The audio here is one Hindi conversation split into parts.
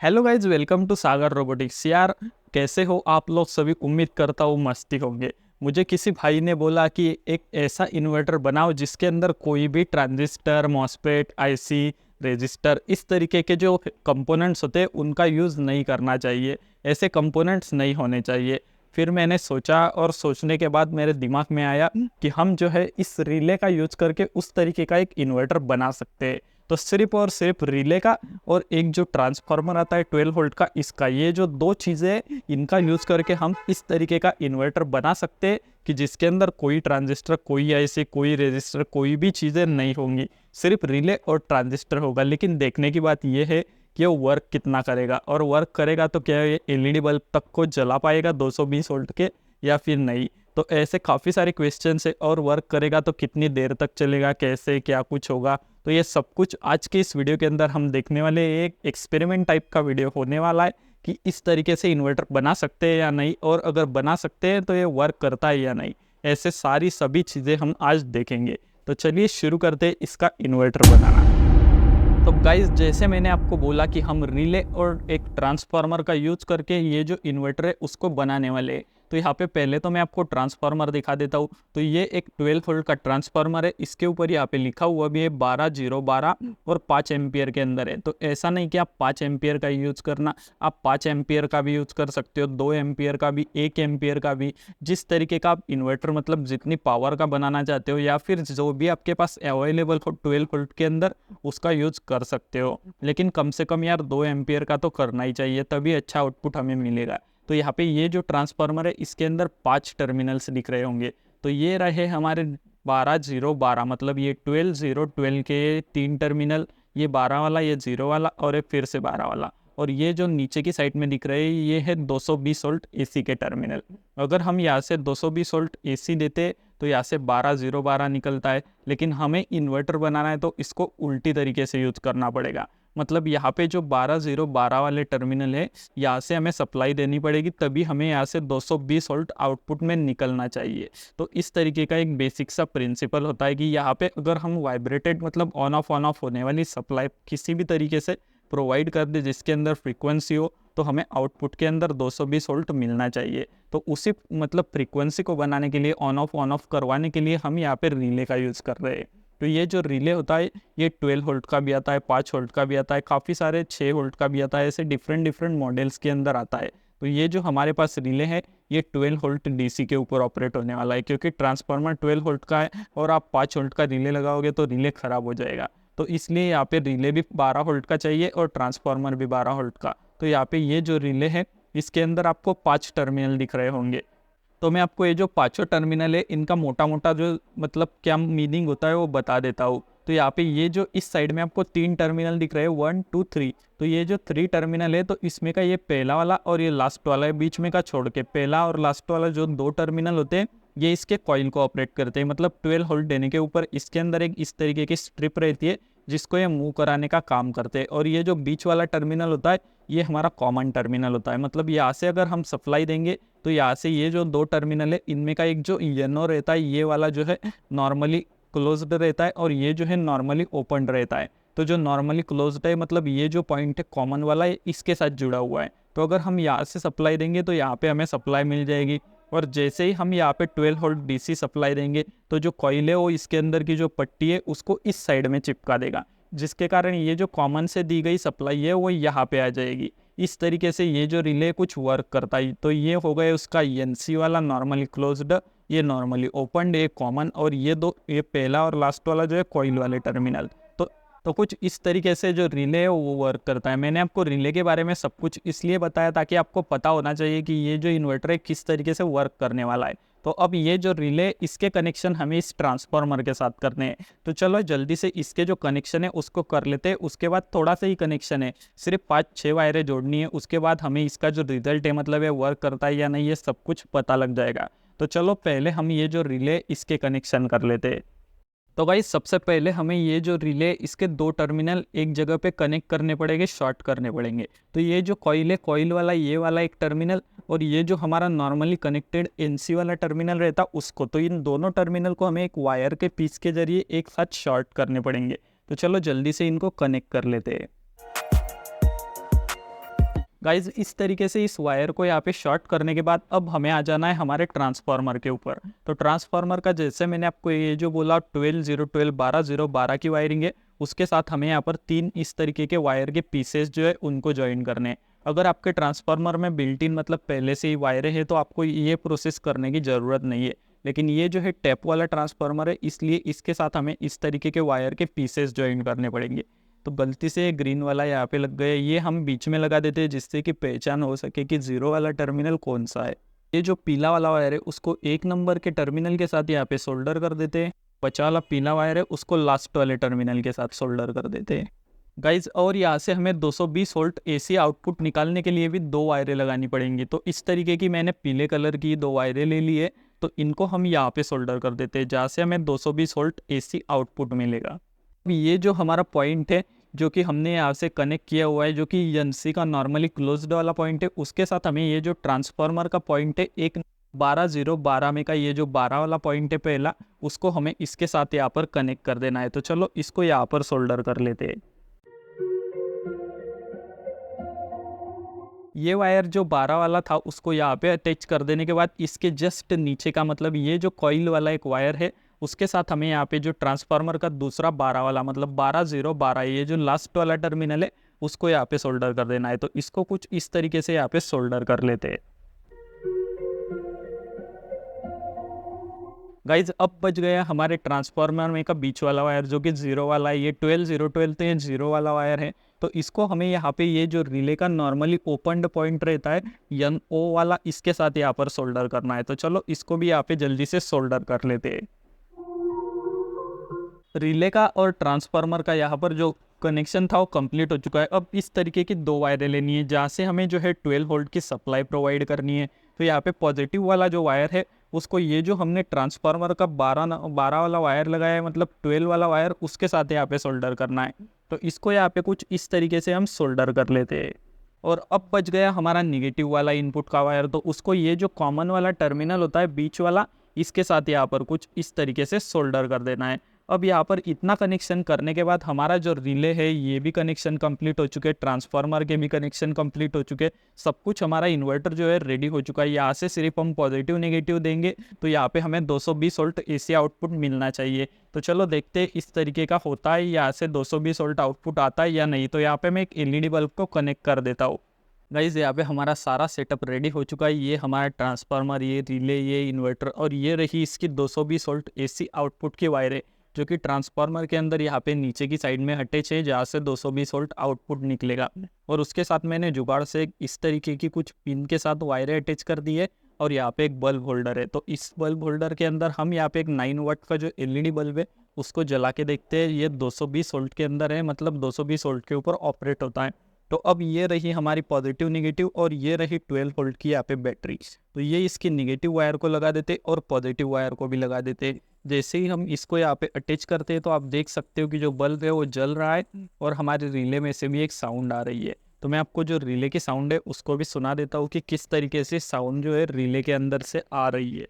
Hello guys, welcome to Sagar robotics. यार, कैसे हो आप लोग सभी? उम्मीद करता हूँ मस्ती होंगे। मुझे किसी भाई ने बोला कि एक ऐसा इन्वर्टर बनाओ जिसके अंदर कोई भी ट्रांजिस्टर, मॉसफेट, आईसी, रजिस्टर, इस तरीके के जो कंपोनेंट्स होते हैं उनका यूज़ नहीं करना चाहिए। ऐसे कंपोनेंट्स नहीं होने चाहिए। फिर मैंने सोचा और सोचने के बाद मेरे दिमाग में आया कि हम जो है इस रिले का यूज करके उस तरीके का एक इन्वर्टर बना सकते हैं। तो सिर्फ और सिर्फ रिले का और एक जो ट्रांसफार्मर आता है 12 वोल्ट का, इसका ये जो दो चीज़ें, इनका यूज़ करके हम इस तरीके का इन्वर्टर बना सकते हैं कि जिसके अंदर कोई ट्रांजिस्टर, कोई आईसी, कोई रेजिस्टर, कोई भी चीज़ें नहीं होंगी। सिर्फ रिले और ट्रांजिस्टर होगा। लेकिन देखने की बात यह है कि वो वर्क कितना करेगा, और वर्क करेगा तो क्या ये एलईडी बल्ब तक को जला पाएगा 220 वोल्ट के, या फिर नहीं। तो ऐसे काफ़ी सारे क्वेश्चन है। और वर्क करेगा तो कितनी देर तक चलेगा, कैसे क्या कुछ होगा, तो ये सब कुछ आज के इस वीडियो के अंदर हम देखने वाले। एक एक्सपेरिमेंट टाइप का वीडियो होने वाला है कि इस तरीके से इन्वर्टर बना सकते हैं या नहीं, और अगर बना सकते हैं तो ये वर्क करता है या नहीं। ऐसे सारी सभी चीज़ें हम आज देखेंगे। तो चलिए शुरू करते हैं इसका इन्वर्टर बनाना। तो गाइस, जैसे मैंने आपको बोला कि हम रिले और एक ट्रांसफार्मर का यूज करके ये जो इन्वर्टर है उसको बनाने वाले हैं। तो यहाँ पे पहले तो मैं आपको ट्रांसफार्मर दिखा देता हूँ। तो ये एक 12 वोल्ट का ट्रांसफार्मर है। इसके ऊपर यहाँ पे लिखा हुआ भी है 12012 और 5 एम्पियर के अंदर है। तो ऐसा नहीं कि आप 5 एम्पियर का यूज करना, आप 5 एम्पियर का भी यूज कर सकते हो, 2 एम्पियर का भी, 1 एम्पियर का भी। जिस तरीके का आप इन्वर्टर, मतलब जितनी पावर का बनाना चाहते हो, या फिर जो भी आपके पास अवेलेबल हो 12 वोल्ट के अंदर, उसका यूज कर सकते हो। लेकिन कम से कम यार 2 एम्पियर का तो करना ही चाहिए, तभी अच्छा आउटपुट हमें मिलेगा। तो यहाँ पे ये जो ट्रांसफार्मर है इसके अंदर 5 टर्मिनल्स दिख रहे होंगे। तो ये रहे हमारे 12 0 12, मतलब ये 12 0 12 के 3 टर्मिनल, ये 12 वाला, ये 0 वाला, और एक फिर से 12 वाला। और ये जो नीचे की साइड में दिख रहे हैं ये है 220 वोल्ट एसी के टर्मिनल। अगर हम यहाँ से 220 वोल्ट एसी देते तो यहाँ से 12 0 12 निकलता है। लेकिन हमें इन्वर्टर बनाना है तो इसको उल्टी तरीके से यूज करना पड़ेगा। मतलब यहाँ पे जो 12 0 12 वाले टर्मिनल है, यहाँ से हमें सप्लाई देनी पड़ेगी, तभी हमें यहाँ से 220 वोल्ट आउटपुट में निकलना चाहिए। तो इस तरीके का एक बेसिक सा प्रिंसिपल होता है कि यहाँ पे अगर हम वाइब्रेटेड, मतलब ऑन ऑफ होने वाली सप्लाई किसी भी तरीके से प्रोवाइड कर दे जिसके अंदर फ्रीक्वेंसी हो, तो हमें आउटपुट के अंदर 220 वोल्ट मिलना चाहिए। तो उसी मतलब फ्रीक्वेंसी को बनाने के लिए, ऑन ऑफ करवाने के लिए हम यहाँ पे रिले का यूज़ कर रहे हैं। तो ये जो रिले होता है ये 12 वोल्ट का भी आता है, 5 वोल्ट का भी आता है, काफ़ी सारे 6 वोल्ट का भी आता है। ऐसे डिफरेंट मॉडल्स के अंदर आता है। तो ये जो हमारे पास रिले है ये 12 वोल्ट डीसी के ऊपर ऑपरेट होने वाला है, क्योंकि ट्रांसफार्मर 12 वोल्ट का है और आप 5 वोल्ट का रिले लगाओगे तो रिले ख़राब हो जाएगा। तो इसलिए यहाँ पे रिले भी 12 वोल्ट का चाहिए और ट्रांसफार्मर भी 12 वोल्ट का। तो यहाँ पे ये जो रिले है इसके अंदर आपको 5 टर्मिनल दिख रहे होंगे। तो मैं आपको ये जो पांचों टर्मिनल है इनका मोटा मोटा जो मतलब क्या मीनिंग होता है वो बता देता हूँ। तो यहाँ पे ये जो इस साइड में आपको 3 टर्मिनल दिख रहे हैं, 1 2 3। तो ये जो 3 टर्मिनल है, तो इसमें का ये पहला वाला और ये लास्ट वाला है, बीच में का छोड़ के पहला और लास्ट वाला जो 2 टर्मिनल होते हैं ये इसके कॉइल को ऑपरेट करते हैं। मतलब 12 वोल्ट देने के ऊपर इसके अंदर एक इस तरीके की स्ट्रिप रहती है जिसको ये मूव कराने का काम करते हैं। और ये जो बीच वाला टर्मिनल होता है ये हमारा कॉमन टर्मिनल होता है। मतलब यहाँ से अगर हम सप्लाई देंगे तो यहाँ से ये जो 2 टर्मिनल है इनमें का एक जो येनो रहता है ये वाला जो है नॉर्मली क्लोज्ड रहता है, और ये जो है नॉर्मली ओपन रहता है। तो जो नॉर्मली क्लोज्ड है, मतलब ये जो पॉइंट है कॉमन वाला है, इसके साथ जुड़ा हुआ है। तो अगर हम यहाँ से सप्लाई देंगे तो यहाँ पे हमें सप्लाई मिल जाएगी। और जैसे ही हम यहाँ पे 12 वोल्ट डीसी सप्लाई देंगे तो जो कॉइल है वो इसके अंदर की जो पट्टी है उसको इस साइड में चिपका देगा, जिसके कारण ये जो कॉमन से दी गई सप्लाई है वो यहाँ पे आ जाएगी। इस तरीके से ये जो रिले कुछ वर्क करता है। तो ये हो गया उसका एनसी वाला नॉर्मली क्लोज्ड, ये नॉर्मली ओपन, ये कॉमन, और ये दो, ये पहला और लास्ट वाला जो है कॉइल वाले टर्मिनल। तो कुछ इस तरीके से जो रिले है वो वर्क करता है। मैंने आपको रिले के बारे में सब कुछ इसलिए बताया ताकि आपको पता होना चाहिए कि ये जो इन्वर्टर है किस तरीके से वर्क करने वाला है। तो अब ये जो रिले, इसके कनेक्शन हमें इस ट्रांसफार्मर के साथ करने हैं। तो चलो जल्दी से इसके जो कनेक्शन है उसको कर लेते हैं। उसके बाद थोड़ा सा ही कनेक्शन है, सिर्फ 5-6 वायरें जोड़नी है। उसके बाद हमें इसका जो रिजल्ट है, मतलब ये वर्क करता है या नहीं, ये सब कुछ पता लग जाएगा। तो चलो पहले हम ये जो रिले इसके कनेक्शन कर लेते हैं। तो भाई सबसे पहले हमें ये जो रिले इसके 2 टर्मिनल एक जगह पे कनेक्ट करने पड़ेंगे, शॉर्ट करने पड़ेंगे। तो ये जो कॉइल है, कॉइल वाला ये वाला एक टर्मिनल, और ये जो हमारा नॉर्मली कनेक्टेड एनसी वाला टर्मिनल रहता उसको, तो इन दोनों टर्मिनल को हमें एक वायर के पीस के जरिए एक साथ शॉर्ट करने पड़ेंगे। तो चलो जल्दी से इनको कनेक्ट कर लेते हैं। गाइज इस तरीके से इस वायर को यहाँ पे शॉर्ट करने के बाद अब हमें आ जाना है हमारे ट्रांसफार्मर के ऊपर। तो ट्रांसफार्मर का जैसे मैंने आपको ये जो बोला 12 0 12 12 0 12 की वायरिंग है, उसके साथ हमें यहाँ पर 3 इस तरीके के वायर के पीसेस जो है उनको ज्वाइन करने हैं। अगर आपके ट्रांसफार्मर में बिल्ट इन मतलब पहले से ही वायरें हैं तो आपको ये प्रोसेस करने की ज़रूरत नहीं है, लेकिन ये जो है टैप वाला ट्रांसफार्मर है इसलिए इसके साथ हमें इस तरीके के वायर के पीसेस ज्वाइन करने पड़ेंगे। तो गलती से ग्रीन वाला यहाँ पे लग गया, ये हम बीच में लगा देते हैं जिससे कि पहचान हो सके कि 0 वाला टर्मिनल कौन सा है। ये जो पीला वाला वायर है उसको 1 नंबर के टर्मिनल के साथ यहाँ पे सोल्डर कर देते हैं, बचा वाला पीला वायर है उसको लास्ट वाले टर्मिनल के साथ सोल्डर कर देते हैं गाइज। और यहाँ से हमें 220 वोल्ट एसी आउटपुट निकालने के लिए भी 2 वायरें लगानी पड़ेंगी। तो इस तरीके की मैंने पीले कलर की 2 वायरें ले ली है, तो इनको हम यहाँ पे सोल्डर कर देते हैं जहाँ से हमें 220 वोल्ट एसी आउटपुट मिलेगा। ये जो हमारा पॉइंट है जो कि हमने यहाँ से कनेक्ट किया हुआ है, जो कि एनसी का नॉर्मली क्लोज्ड वाला पॉइंट है, उसके साथ हमें ये जो ट्रांसफार्मर का पॉइंट है एक 12 0 12 में का ये जो 12 वाला पॉइंट है पहला, उसको हमें इसके साथ यहाँ पर कनेक्ट कर देना है। तो चलो इसको यहाँ पर सोल्डर कर लेते हैं। ये वायर जो 12 वाला था उसको यहाँ पे अटैच कर देने के बाद इसके जस्ट नीचे का मतलब ये जो कॉइल वाला एक वायर है उसके साथ हमें यहाँ पे जो ट्रांसफार्मर का दूसरा 12 वाला मतलब 12 0 12 ये जो लास्ट वाला टर्मिनल है उसको यहाँ पे सोल्डर कर देना है। तो इसको कुछ इस तरीके से यहाँ पे सोल्डर कर लेते हैं गाइज। अब बच गया हमारे ट्रांसफार्मर में का बीच वाला वायर जो कि 0 वाला है, ये 12 0 12 तो ये 0 वाला वायर है। तो इसको हमें यहाँ पे ये जो रिले का नॉर्मली ओपनड पॉइंट रहता है NO वाला, इसके साथ यहाँ पर सोल्डर करना है। तो चलो इसको भी यहाँ पे जल्दी से सोल्डर कर लेते हैं। रिले का और ट्रांसफार्मर का यहाँ पर जो कनेक्शन था वो कंप्लीट हो चुका है। अब इस तरीके की 2 वायरें लेनी है जहाँ से हमें जो है 12 वोल्ट की सप्लाई प्रोवाइड करनी है। तो यहाँ पे पॉजिटिव वाला जो वायर है उसको ये जो हमने ट्रांसफार्मर का 12 वाला वायर लगाया है मतलब 12 वाला वायर, उसके साथ यहाँ पे सोल्डर करना है। तो इसको यहाँ पे कुछ इस तरीके से हम सोल्डर कर लेते हैं। और अब बच गया हमारा निगेटिव वाला इनपुट का वायर, तो उसको ये जो कॉमन वाला टर्मिनल होता है बीच वाला, इसके साथ यहाँ पर कुछ इस तरीके से सोल्डर कर देना है। अब यहाँ पर इतना कनेक्शन करने के बाद हमारा जो रिले है ये भी कनेक्शन कंप्लीट हो चुके, ट्रांसफार्मर के भी कनेक्शन कंप्लीट हो चुके, सब कुछ हमारा इन्वर्टर जो है रेडी हो चुका है। यहाँ से सिर्फ हम पॉजिटिव नेगेटिव देंगे तो यहाँ पे हमें 220 वोल्ट एसी आउटपुट मिलना चाहिए। तो चलो देखते हैं इस तरीके का होता है, यहाँ से 220 वोल्ट आउटपुट आता है या नहीं। तो यहाँ पे मैं एक LED बल्ब को कनेक्ट कर देता हूँ। गाइज यहाँ पे हमारा सारा सेटअप रेडी हो चुका है। ये हमारा ट्रांसफार्मर, ये रिले, ये इन्वर्टर और ये रही इसकी 220 वोल्ट एसी आउटपुट की वायरें जो कि ट्रांसफार्मर के अंदर यहाँ पे नीचे की साइड में अटैच है जहाँ से 220 वोल्ट आउटपुट निकलेगा। और उसके साथ मैंने जुगाड़ से इस तरीके की कुछ पिन के साथ वायरें अटैच कर दी है और यहाँ पे एक बल्ब होल्डर है। तो इस बल्ब होल्डर के अंदर हम यहाँ पे एक 9 वाट का जो LED बल्ब है उसको जला के देखते हैं। ये 220 वोल्ट के अंदर है, मतलब 220 वोल्ट के ऊपर ऑपरेट होता है। तो अब ये रही हमारी पॉजिटिव नेगेटिव और ये रही 12 वोल्ट की यहाँ पे बैटरी। तो ये इसके नेगेटिव वायर को लगा देते और पॉजिटिव वायर को भी लगा देते। जैसे ही हम इसको यहाँ पे अटैच करते हैं तो आप देख सकते हो कि जो बल्ब है वो जल रहा है और हमारे रिले में से भी एक साउंड आ रही है। तो मैं आपको जो रिले की साउंड है उसको भी सुना देता हूँ कि किस तरीके से साउंड जो है रिले के अंदर से आ रही है।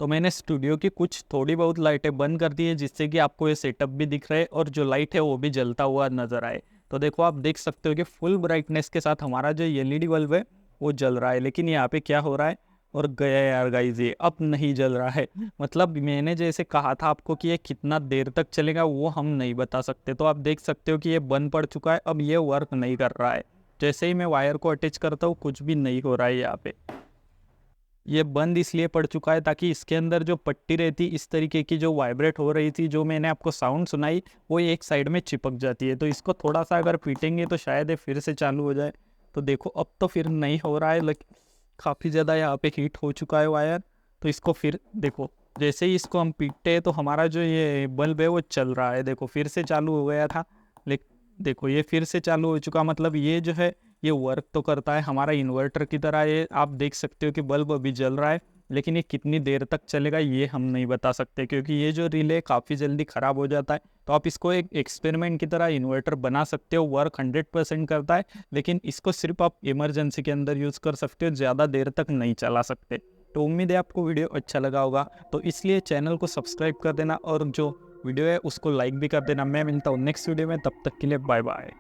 तो मैंने स्टूडियो की कुछ थोड़ी बहुत लाइटें बंद कर दी है जिससे कि आपको ये सेटअप भी दिख रहा है और जो लाइट है वो भी जलता हुआ नजर आए। तो देखो आप देख सकते हो कि फुल ब्राइटनेस के साथ हमारा जो LED बल्ब है वो जल रहा है। लेकिन यहाँ पे क्या हो रहा है, और गया यार गाइस, ये अब नहीं जल रहा है। मतलब मैंने जैसे कहा था आपको कि ये कितना देर तक चलेगा वो हम नहीं बता सकते। तो आप देख सकते हो कि ये बंद पड़ चुका है, अब ये वर्क नहीं कर रहा है। जैसे ही मैं वायर को अटैच करता हूँ कुछ भी नहीं हो रहा है। यहाँ पे ये बंद इसलिए पड़ चुका है ताकि इसके अंदर जो पट्टी रहती इस तरीके की जो वाइब्रेट हो रही थी, जो मैंने आपको साउंड सुनाई, वो एक साइड में चिपक जाती है। तो इसको थोड़ा सा अगर पीटेंगे तो शायद ये फिर से चालू हो जाए। तो देखो अब तो फिर नहीं हो रहा है, लेकिन काफ़ी ज़्यादा यहाँ पे हीट हो चुका है वायर। तो इसको फिर देखो, जैसे ही इसको हम पीटते हैं तो हमारा जो ये बल्ब है वो चल रहा है। देखो फिर से चालू हो गया था, लेकिन देखो ये फिर से चालू हो चुका। मतलब ये जो है ये वर्क तो करता है हमारा इन्वर्टर की तरह। ये आप देख सकते हो कि बल्ब अभी जल रहा है, लेकिन ये कितनी देर तक चलेगा ये हम नहीं बता सकते, क्योंकि ये जो रिले काफ़ी जल्दी ख़राब हो जाता है। तो आप इसको एक एक्सपेरिमेंट की तरह इन्वर्टर बना सकते हो, वर्क 100% करता है, लेकिन इसको सिर्फ आप इमरजेंसी के अंदर यूज़ कर सकते हो, ज़्यादा देर तक नहीं चला सकते। तो उम्मीद है आपको वीडियो अच्छा लगा होगा, तो इसलिए चैनल को सब्सक्राइब कर देना और जो वीडियो है उसको लाइक भी कर देना। मैं मिलता हूँ नेक्स्ट वीडियो में, तब तक के लिए बाय बाय।